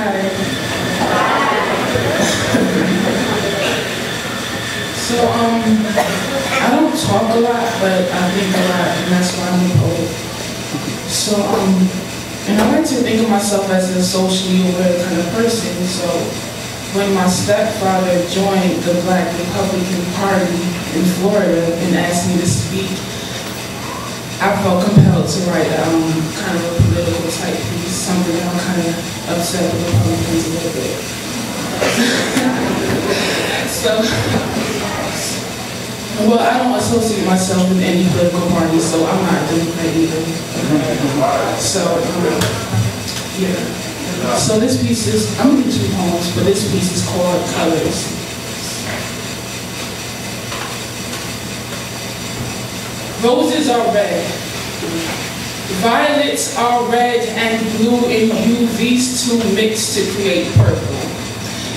Hi. So, I don't talk a lot, but I think a lot, and that's why I'm a poet. So, and I like to think of myself as a socially aware kind of person. So, when my stepfather joined the Black Republican Party in Florida and asked me to speak, I felt compelled to write kind of a political type piece, something that I'm kind of upset with Republicans a little bit. Well, I don't associate myself with any political party, so I'm not a Democrat either. Yeah. So this piece is, I'm going to do 2 poems, but this piece is called Colors. Roses are red. Violets are red and blue in you. These two mix to create purple.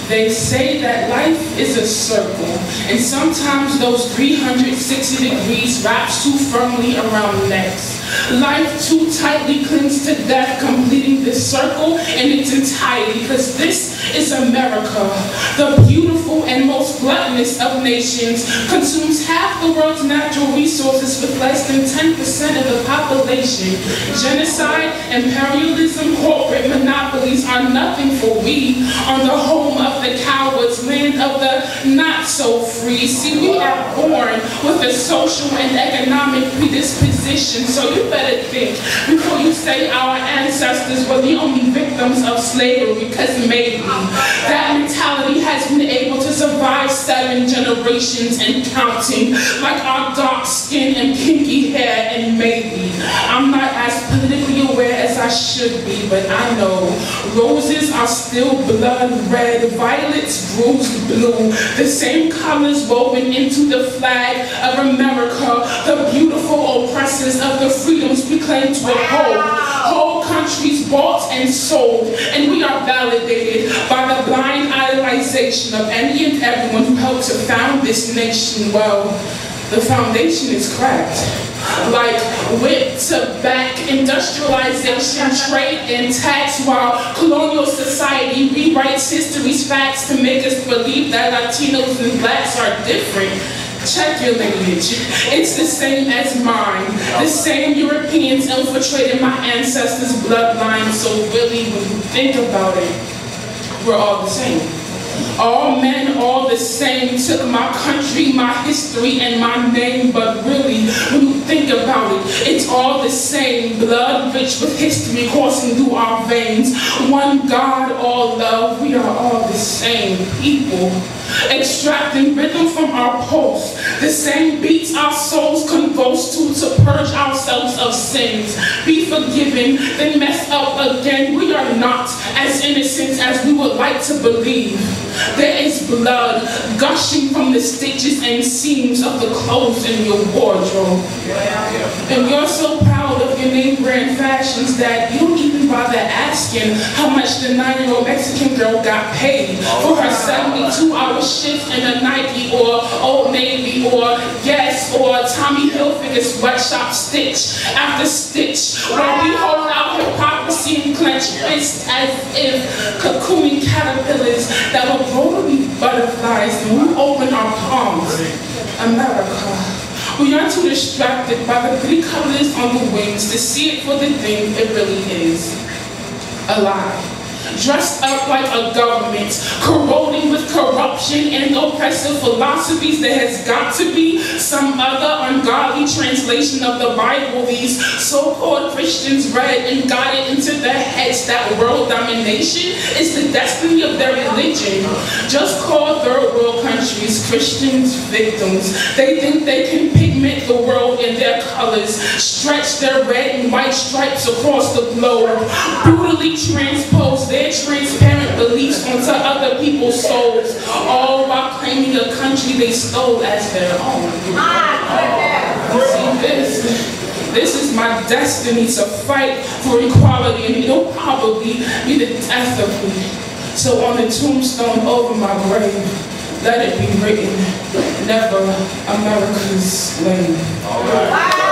They say that life is a circle, and sometimes those 360 degrees wraps too firmly around necks. Life too tightly clings to death, completing this circle in its entirety, because this is America, the beautiful and most gluttonous of nations, consumes half the world's natural resources with less than 10% of the population. Genocide, imperialism, corporate monopolies are nothing for we on the home of the cowards, land of the not-so-free. See, we are born with a social and economic predisposition, so you better think before you say our ancestors were the only victims of slavery, because maybe that mentality has been able to survive 7 generations and counting, like our dark skin and kinky hair, and maybe I'm not as politically aware as I should be, but I know roses are still blood red, violets bruised blue, the same colors woven into the flag of America, the beautiful oppressors of the freedoms we claim to uphold. Whole countries bought and sold, and we are validated by the blind idolization of any and everyone who helped to found this nation. Well, the foundation is cracked. Like whip to back, industrialization, trade, and tax, while colonial society rewrites history's facts to make us believe that Latinos and blacks are different. Check your lineage. It's the same as mine. The same Europeans infiltrated my ancestors' bloodline, so really, when you think about it, we're all the same. All men, all the same, took my country, my history, and my name, but really, when you think about it, it's all the same. Blood rich with history coursing through our veins. One God, all love, we are all the same people. Extracting rhythm from our pulse, the same beats our souls convulse to purge ourselves of sins. Be forgiven, then mess up again. We are not as innocent as we would like to believe. There is blood gushing from the stitches and seams of the clothes in your wardrobe. And you're so proud of your name brand fashions that you don't even bother asking how much the 9-year-old Mexican girl got paid for her 72-hour shift in a Nike or Old Navy or Guess or Tommy Hilfiger sweatshop stitch after stitch, while we hold out hypocrisy and clenched fists as if cocooning caterpillars that will grow to be butterflies when we open our palms. America. We are too distracted by the pretty colors on the wings to see it for the thing it really is. A lie. Dressed up like a government, corroding with corruption and oppressive philosophies. There has got to be some other ungodly translation of the Bible these so-called Christians read and got it into their heads that world domination is the destiny of their religion. Just call third world countries Christians victims. They think they can pigment the world in their colors, stretch their red and white stripes across the globe, brutally transpose their transparent beliefs onto other people's souls, all while claiming a country they stole as their own. See, this is my destiny, to fight for equality, and it'll probably be the death of me. So on the tombstone over my grave, let it be written, never America's slave. All right.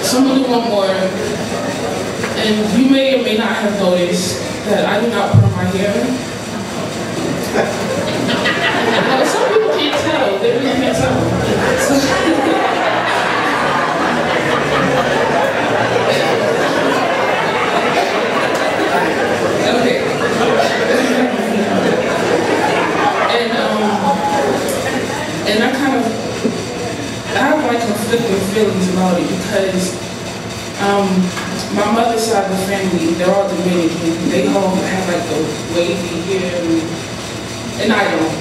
So I'm gonna do one more. And you may or may not have noticed that I do not perm my hair. Now, some people can't tell. They really can't tell. Okay. And I have like conflicting feelings about it because my mother's side of the family, they're all Dominican. They all have like the wavy hair, and I don't.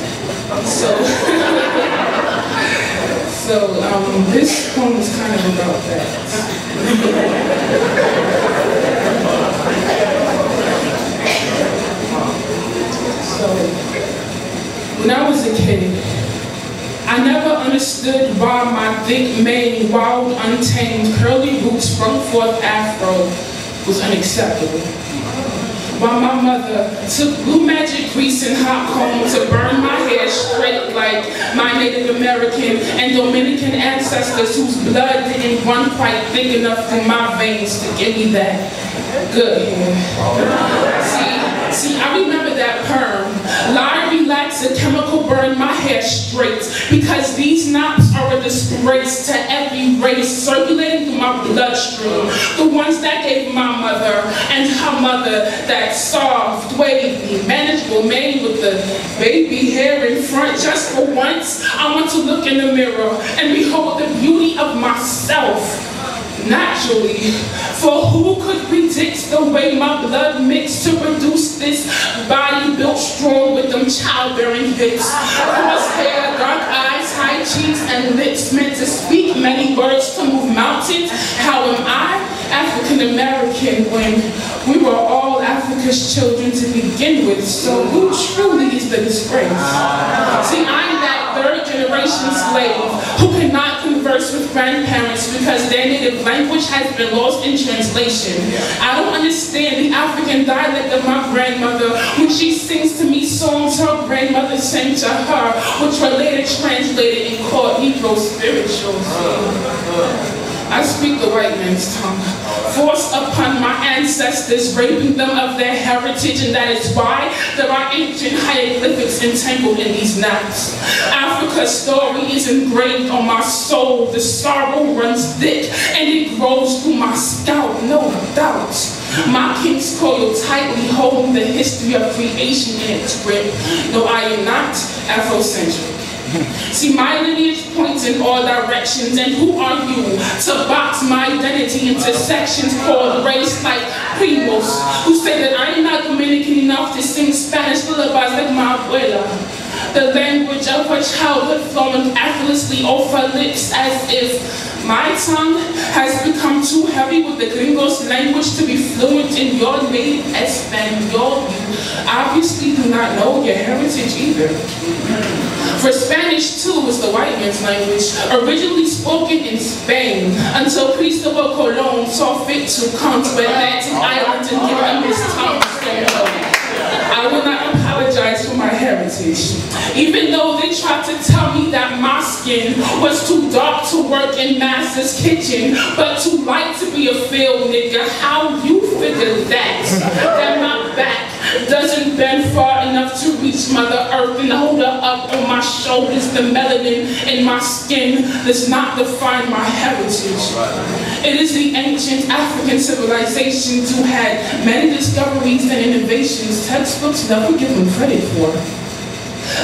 So this poem is kind of about that. So when I was a kid, I never understood why my thick mane, wild, untamed, curly roots sprung forth afro was unacceptable. While my mother took blue magic grease and hot comb to burn my hair straight like my Native American and Dominican ancestors whose blood didn't run quite thick enough through my veins to give me that good hair. See, I remember that perm. Lie, relax, and chemical burn my hair straight because these knots are a disgrace to every race circulating through my bloodstream. The ones that gave my mother and her mother that soft, wavy, manageable mane with the baby hair in front. Just for once, I want to look in the mirror and behold the beauty of myself. Naturally, for who could predict the way my blood mixed to produce this body built strong with them childbearing hips, cross hair, dark eyes, high cheeks, and lips meant to speak many words to move mountains? How am I African American when we were all Africa's children to begin with? So who truly is the disgrace? See, I'm that third generation slave who cannot converse with grandparents because their native language has been lost in translation. I don't understand the African dialect of my grandmother when she sings to me songs her grandmother sang to her, which were later translated and called Negro spirituals. I speak the white man's tongue, forced upon my ancestors, raping them of their heritage, and that is why there are ancient hieroglyphics entangled in these knots. Africa's story is engraved on my soul. The sorrow runs thick, and it grows through my scalp, no doubt. My king's coil tightly hold the history of creation in its grip, though I am not Afrocentric. See, my lineage points in all directions, and who are you to box my identity into sections called race like primos, who say that I am not Dominican enough to sing Spanish lullabies like my abuela. The language of her childhood flowing effortlessly off her lips as if my tongue has become too heavy with the gringo's language to be fluent in your native Espanol. You obviously do not know your heritage either. For Spanish, too, is the white man's language, originally spoken in Spain, until Cristobal Colon saw fit to come to Atlantic Island and give him his tongue to stand up. I will not apologize for my heritage. Even though they tried to tell me that my skin was too dark to work in master's kitchen, but too light to be a field nigga, how you figure that? That my back doesn't bend far enough to reach Mother Earth and hold her up on my shoulders. The melanin in my skin does not define my heritage. It is the ancient African civilizations who had many discoveries and innovations textbooks never given credit for.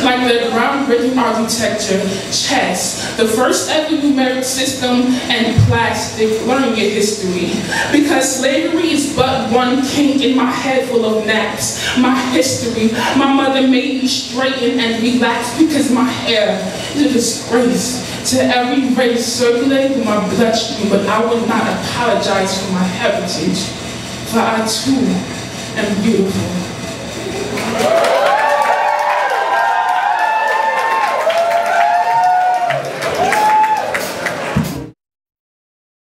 Like the groundbreaking architecture, chess, the first ever numeric system, and plastic. Learn your history. Because slavery is but one kink in my head full of naps. My history, my mother made me straighten and relax because my hair is a disgrace to every race circulating through my bloodstream, but I will not apologize for my heritage, for I too am beautiful.